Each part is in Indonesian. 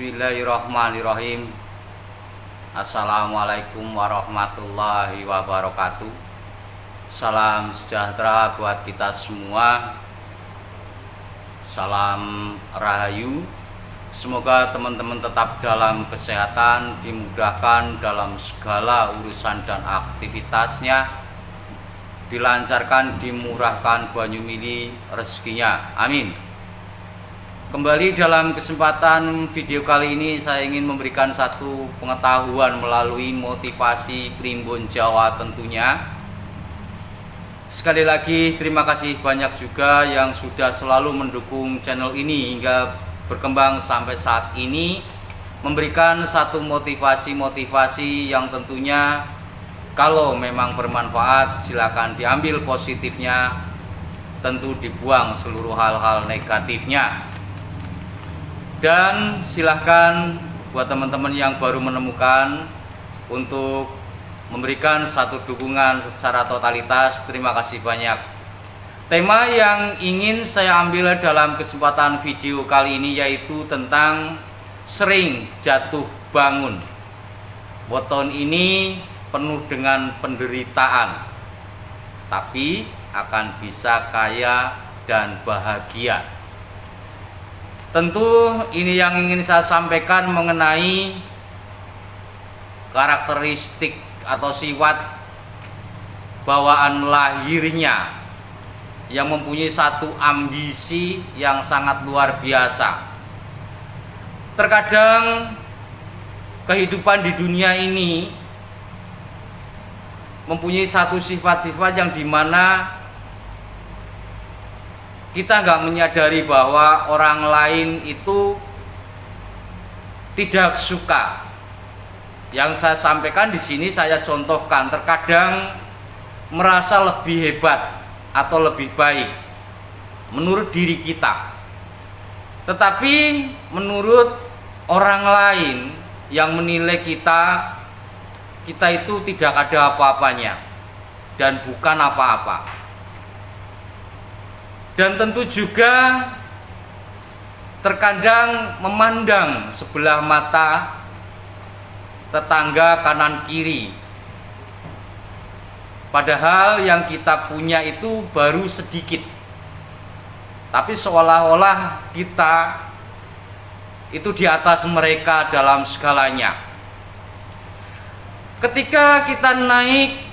Bismillahirrahmanirrahim. Assalamualaikum warahmatullahi wabarakatuh. Salam sejahtera buat kita semua. Salam rahayu. Semoga teman-teman tetap dalam kesehatan, dimudahkan dalam segala urusan dan aktivitasnya, dilancarkan, dimurahkan banyu mili rezekinya. Amin. Kembali dalam kesempatan video kali ini saya ingin memberikan satu pengetahuan melalui motivasi Primbon Jawa tentunya. Sekali lagi terima kasih banyak juga yang sudah selalu mendukung channel ini hingga berkembang sampai saat ini, memberikan satu motivasi yang tentunya kalau memang bermanfaat silakan diambil positifnya, tentu dibuang seluruh hal-hal negatifnya. Dan silahkan buat teman-teman yang baru menemukan untuk memberikan satu dukungan secara totalitas, terima kasih banyak. Tema yang ingin saya ambil dalam kesempatan video kali ini yaitu tentang sering jatuh bangun. Weton ini penuh dengan penderitaan, tapi akan bisa kaya dan bahagia. Tentu ini yang ingin saya sampaikan mengenai karakteristik atau sifat bawaan lahirnya yang mempunyai satu ambisi yang sangat luar biasa. Terkadang kehidupan di dunia ini mempunyai satu sifat-sifat yang dimana kita nggak menyadari bahwa orang lain itu tidak suka. Yang saya sampaikan di sini saya contohkan, terkadang merasa lebih hebat atau lebih baik menurut diri kita, tetapi menurut orang lain yang menilai kita itu tidak ada apa-apanya dan bukan apa-apa. Dan tentu juga terkadang memandang sebelah mata tetangga kanan kiri, padahal yang kita punya itu baru sedikit, tapi seolah-olah kita itu di atas mereka dalam segalanya. Ketika kita naik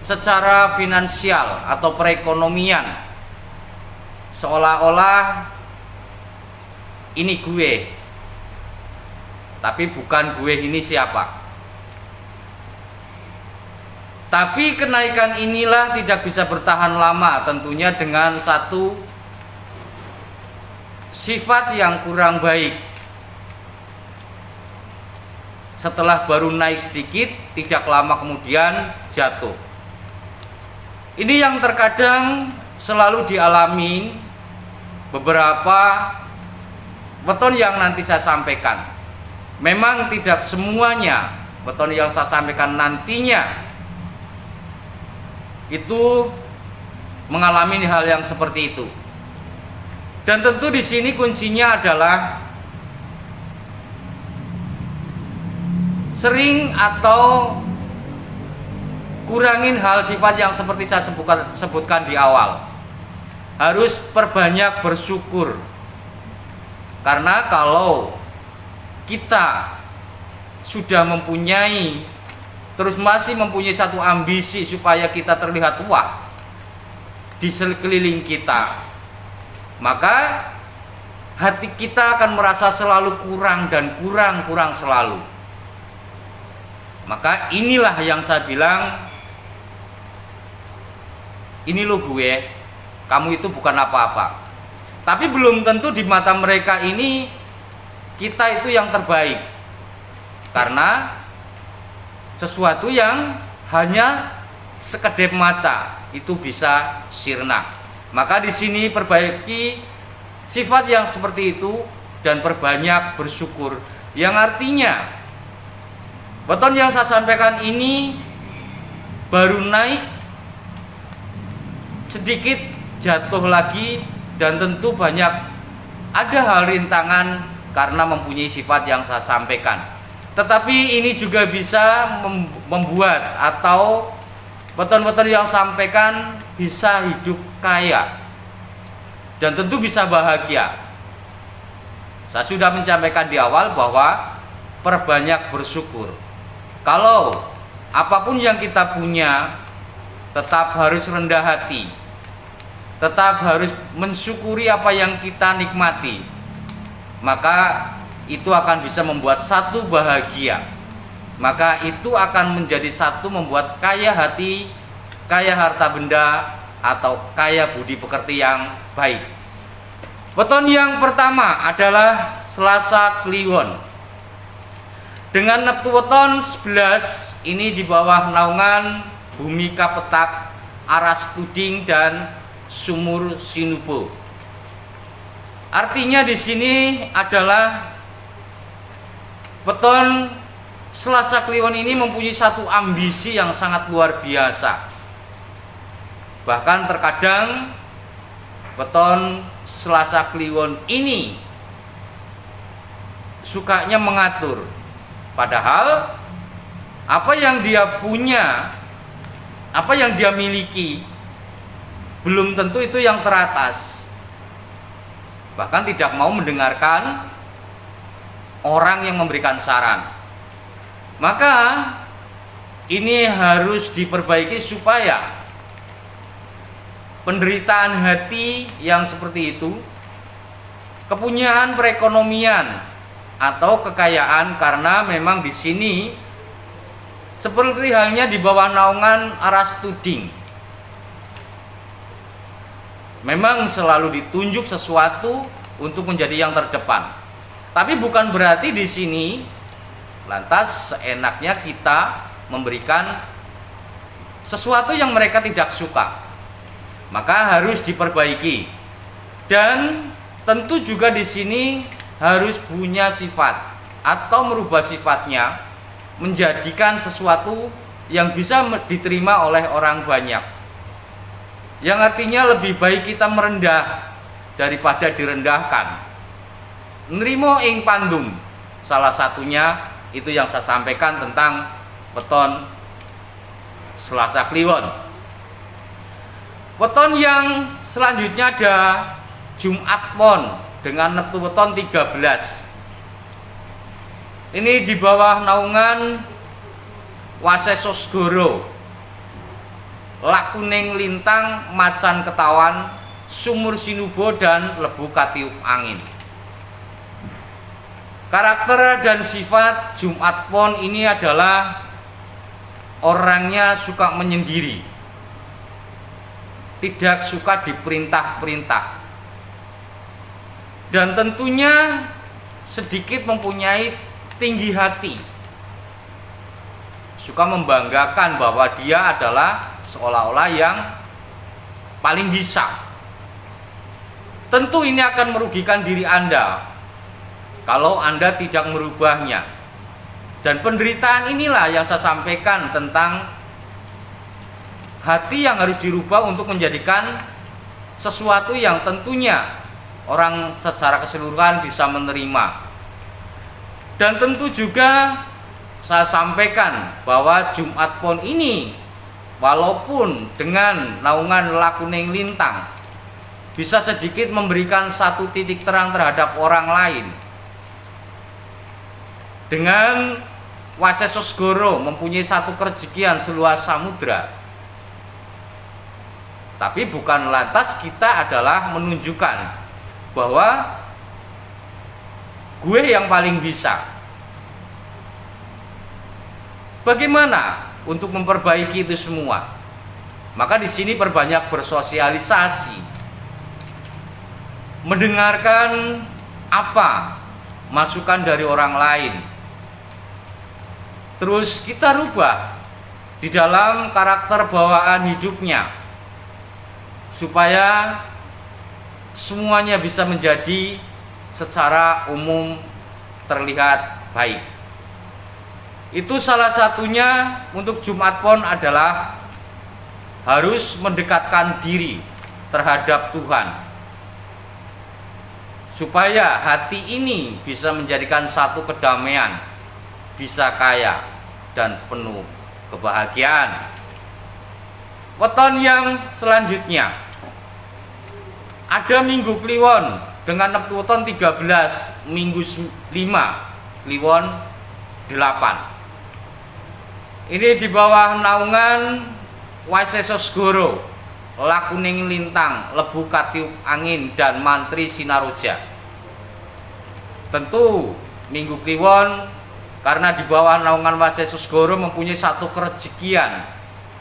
secara finansial atau perekonomian, seolah-olah ini gue, tapi bukan gue ini siapa. Tapi kenaikan inilah tidak bisa bertahan lama, tentunya dengan satu sifat yang kurang baik. Setelah baru naik sedikit, tidak lama kemudian jatuh. Ini yang terkadang selalu dialami beberapa weton yang nanti saya sampaikan. Memang tidak semuanya weton yang saya sampaikan nantinya itu mengalami hal yang seperti itu. Dan tentu di sini kuncinya adalah sering atau kurangin hal sifat yang seperti saya sebutkan di awal. Harus perbanyak bersyukur, karena kalau kita sudah mempunyai, terus masih mempunyai satu ambisi supaya kita terlihat wah di sekeliling kita, maka hati kita akan merasa selalu kurang dan kurang selalu. Maka inilah yang saya bilang, ini lo gue, kamu itu bukan apa-apa. Tapi belum tentu di mata mereka ini kita itu yang terbaik, karena sesuatu yang hanya sekedip mata itu bisa sirna. Maka di sini perbaiki sifat yang seperti itu dan perbanyak bersyukur, yang artinya weton yang saya sampaikan ini baru naik sedikit jatuh lagi, dan tentu banyak ada hal rintangan karena mempunyai sifat yang saya sampaikan. Tetapi ini juga bisa membuat atau weton-weton yang sampaikan bisa hidup kaya dan tentu bisa bahagia. Saya sudah menyampaikan di awal bahwa perbanyak bersyukur. Kalau apapun yang kita punya, tetap harus rendah hati, tetap harus mensyukuri apa yang kita nikmati, maka itu akan bisa membuat satu bahagia. Maka itu akan menjadi satu membuat kaya hati, kaya harta benda, atau kaya budi pekerti yang baik. Weton yang pertama adalah Selasa Kliwon. Dengan neptu weton 11 ini di bawah naungan Bumi Kapetak, Aras Tuding, dan Sumur Sinubo. Artinya di sini adalah weton Selasa Kliwon ini mempunyai satu ambisi yang sangat luar biasa. Bahkan terkadang weton Selasa Kliwon ini sukanya mengatur. Padahal apa yang dia punya, apa yang dia miliki, belum tentu itu yang teratas. Bahkan tidak mau mendengarkan orang yang memberikan saran. Maka ini harus diperbaiki supaya penderitaan hati yang seperti itu, kepunyaan perekonomian atau kekayaan, karena memang di sini seperti halnya di bawah naungan Aras Tuding, memang selalu ditunjuk sesuatu untuk menjadi yang terdepan. Tapi bukan berarti di sini lantas seenaknya kita memberikan sesuatu yang mereka tidak suka. Maka harus diperbaiki. Dan tentu juga di sini harus punya sifat atau merubah sifatnya menjadikan sesuatu yang bisa diterima oleh orang banyak. Yang artinya lebih baik kita merendah daripada direndahkan. Nrimo ing pandum, salah satunya itu yang saya sampaikan tentang weton Selasa Kliwon. Weton yang selanjutnya ada Jumat Pon dengan neptu weton 13. Ini di bawah naungan Wasesosgoro, Lakuning Lintang, Macan Ketawan, Sumur Sinubo, dan Lebu Katiup Angin. Karakter dan sifat Jumat Pon ini adalah orangnya suka menyendiri, tidak suka diperintah-perintah, dan tentunya sedikit mempunyai tinggi hati, suka membanggakan bahwa dia adalah seolah-olah yang paling bisa. Tentu ini akan merugikan diri Anda kalau Anda tidak merubahnya. Dan penderitaan inilah yang saya sampaikan tentang hati yang harus dirubah untuk menjadikan sesuatu yang tentunya orang secara keseluruhan bisa menerima. Dan tentu juga saya sampaikan bahwa Jumat Pon ini walaupun dengan naungan Lakuning Lintang bisa sedikit memberikan satu titik terang terhadap orang lain. Dengan Wasesosgoro mempunyai satu kerejekian seluas samudra. Tapi bukan lantas kita adalah menunjukkan bahwa gue yang paling bisa. Bagaimana untuk memperbaiki itu semua? Maka di sini perbanyak bersosialisasi, mendengarkan apa masukan dari orang lain. Terus kita rubah di dalam karakter bawaan hidupnya supaya semuanya bisa menjadi secara umum terlihat baik. Itu salah satunya untuk Jumat Pon adalah harus mendekatkan diri terhadap Tuhan supaya hati ini bisa menjadikan satu kedamaian, bisa kaya dan penuh kebahagiaan. Weton yang selanjutnya ada Minggu Kliwon dengan neptu weton 13, Minggu 5, Kliwon 8. Ini di bawah naungan Waseso Segoro, Lakuning Lintang, Lebu Katiup Angin, dan Mantri Sinaroja. Tentu Minggu Kliwon karena di bawah naungan Waseso Segoro mempunyai satu kerejekian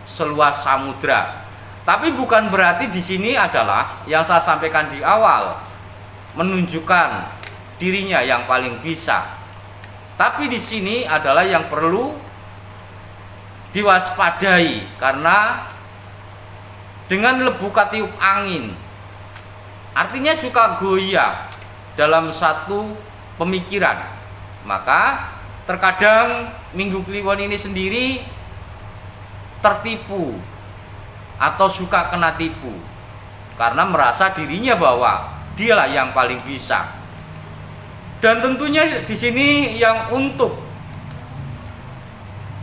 seluas samudra. Tapi bukan berarti di sini adalah yang saya sampaikan di awal menunjukkan dirinya yang paling bisa. Tapi di sini adalah yang perlu diwaspadai, karena dengan lebu katiup angin artinya suka goyah dalam satu pemikiran, maka terkadang Minggu Kliwon ini sendiri tertipu atau suka kena tipu karena merasa dirinya bahwa dialah yang paling bisa. Dan tentunya di sini yang untuk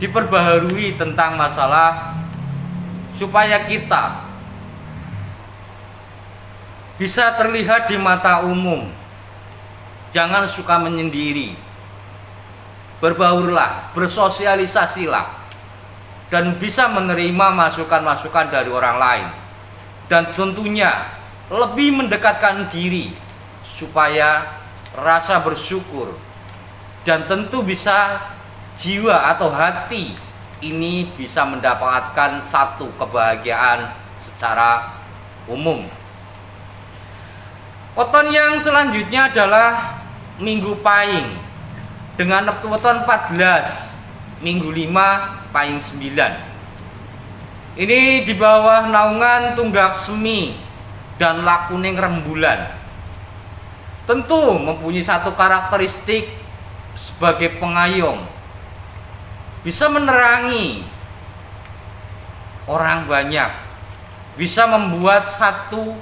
diperbaharui tentang masalah supaya kita bisa terlihat di mata umum, jangan suka menyendiri, berbaurlah, bersosialisasilah, dan bisa menerima masukan-masukan dari orang lain, dan tentunya lebih mendekatkan diri supaya rasa bersyukur dan tentu bisa jiwa atau hati ini bisa mendapatkan satu kebahagiaan secara umum. Weton yang selanjutnya adalah Minggu Pahing dengan neptu weton 14, Minggu 5, Pahing 9. Ini di bawah naungan Tunggak Semi dan Lakuning Rembulan. Tentu mempunyai satu karakteristik sebagai pengayom, bisa menerangi orang banyak, bisa membuat satu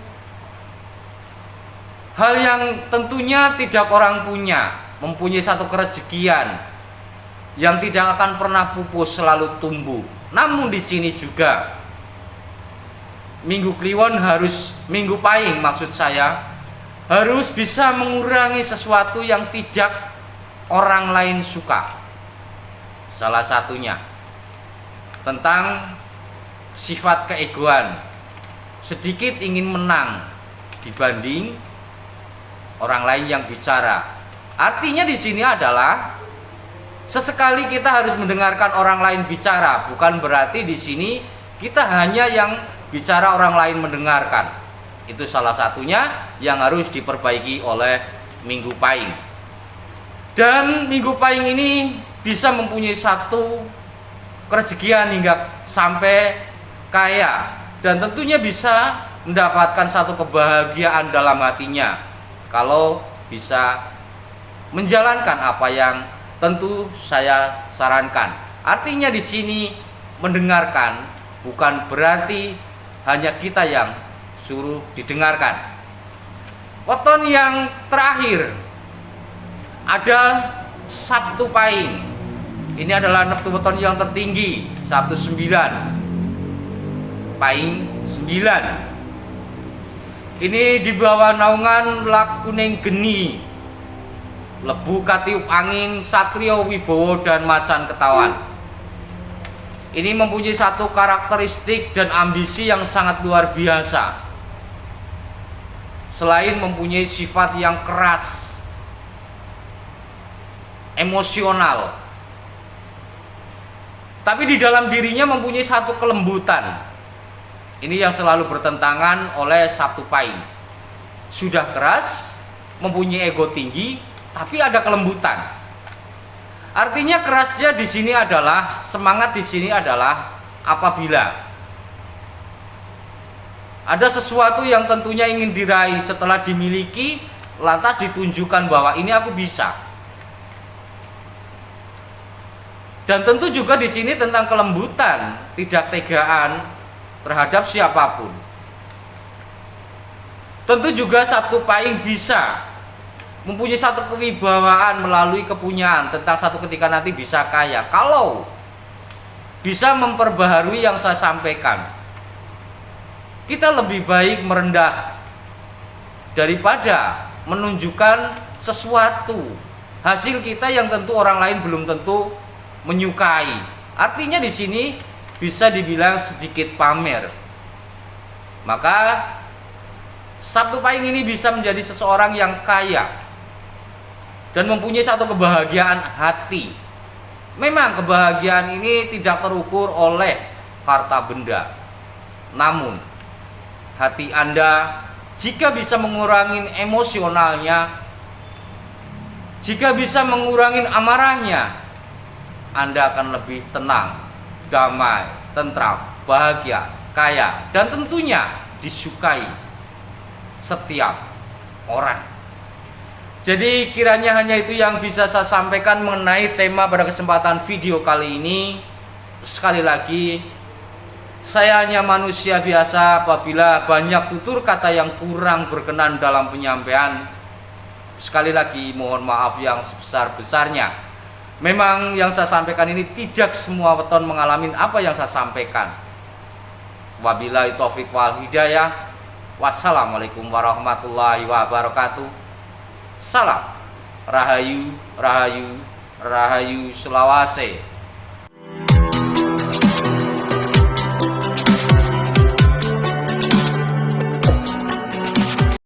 hal yang tentunya tidak orang punya, mempunyai satu kerejekian yang tidak akan pernah pupus, selalu tumbuh. Namun di sini juga Minggu Kliwon harus, Minggu Pahing maksud saya, harus bisa mengurangi sesuatu yang tidak orang lain suka. Salah satunya tentang sifat keegoan, sedikit ingin menang dibanding orang lain yang bicara. Artinya di sini adalah sesekali kita harus mendengarkan orang lain bicara, bukan berarti di sini kita hanya yang bicara orang lain mendengarkan. Itu salah satunya yang harus diperbaiki oleh Minggu Pahing. Dan Minggu Pahing ini bisa mempunyai satu kerejekian hingga sampai kaya, dan tentunya bisa mendapatkan satu kebahagiaan dalam hatinya kalau bisa menjalankan apa yang tentu saya sarankan. Artinya di sini mendengarkan bukan berarti hanya kita yang suruh didengarkan. Weton yang terakhir ada Sabtu Pahing. Ini adalah neptu weton yang tertinggi, Sabtu 9, Pahing 9. Ini di bawah naungan Lakuning Geni, Lebu Katiup Angin, Satrio Wibowo, dan Macan Ketawan. Ini mempunyai satu karakteristik dan ambisi yang sangat luar biasa. Selain mempunyai sifat yang keras, emosional, tapi di dalam dirinya mempunyai satu kelembutan. Ini yang selalu bertentangan oleh Sabtu Pahing. Sudah keras, mempunyai ego tinggi, tapi ada kelembutan. Artinya kerasnya di sini adalah, semangat di sini adalah apabila ada sesuatu yang tentunya ingin diraih, setelah dimiliki lantas ditunjukkan bahwa ini aku bisa. Dan tentu juga di sini tentang kelembutan, tidak tegaan terhadap siapapun. Tentu juga Sabtu Pahing bisa mempunyai satu kewibawaan melalui kepunyaan tentang satu ketika nanti bisa kaya. Kalau bisa memperbaharui yang saya sampaikan, kita lebih baik merendah daripada menunjukkan sesuatu hasil kita yang tentu orang lain belum tentu menyukai. Artinya di sini bisa dibilang sedikit pamer. Maka Sabtu Pahing ini bisa menjadi seseorang yang kaya dan mempunyai satu kebahagiaan hati. Memang kebahagiaan ini tidak terukur oleh harta benda. Namun hati Anda jika bisa mengurangi emosionalnya, jika bisa mengurangi amarahnya, Anda akan lebih tenang, damai, tentram, bahagia, kaya, dan tentunya disukai setiap orang. Jadi kiranya hanya itu yang bisa saya sampaikan mengenai tema pada kesempatan video kali ini. Sekali lagi, saya hanya manusia biasa. Apabila banyak tutur kata yang kurang berkenan dalam penyampaian, sekali lagi mohon maaf yang sebesar-besarnya. Memang yang saya sampaikan ini tidak semua weton mengalami apa yang saya sampaikan. Wabillahi taufik wal hidayah. Wassalamualaikum warahmatullahi wabarakatuh. Salam Rahayu, Rahayu, Rahayu Sulawesi.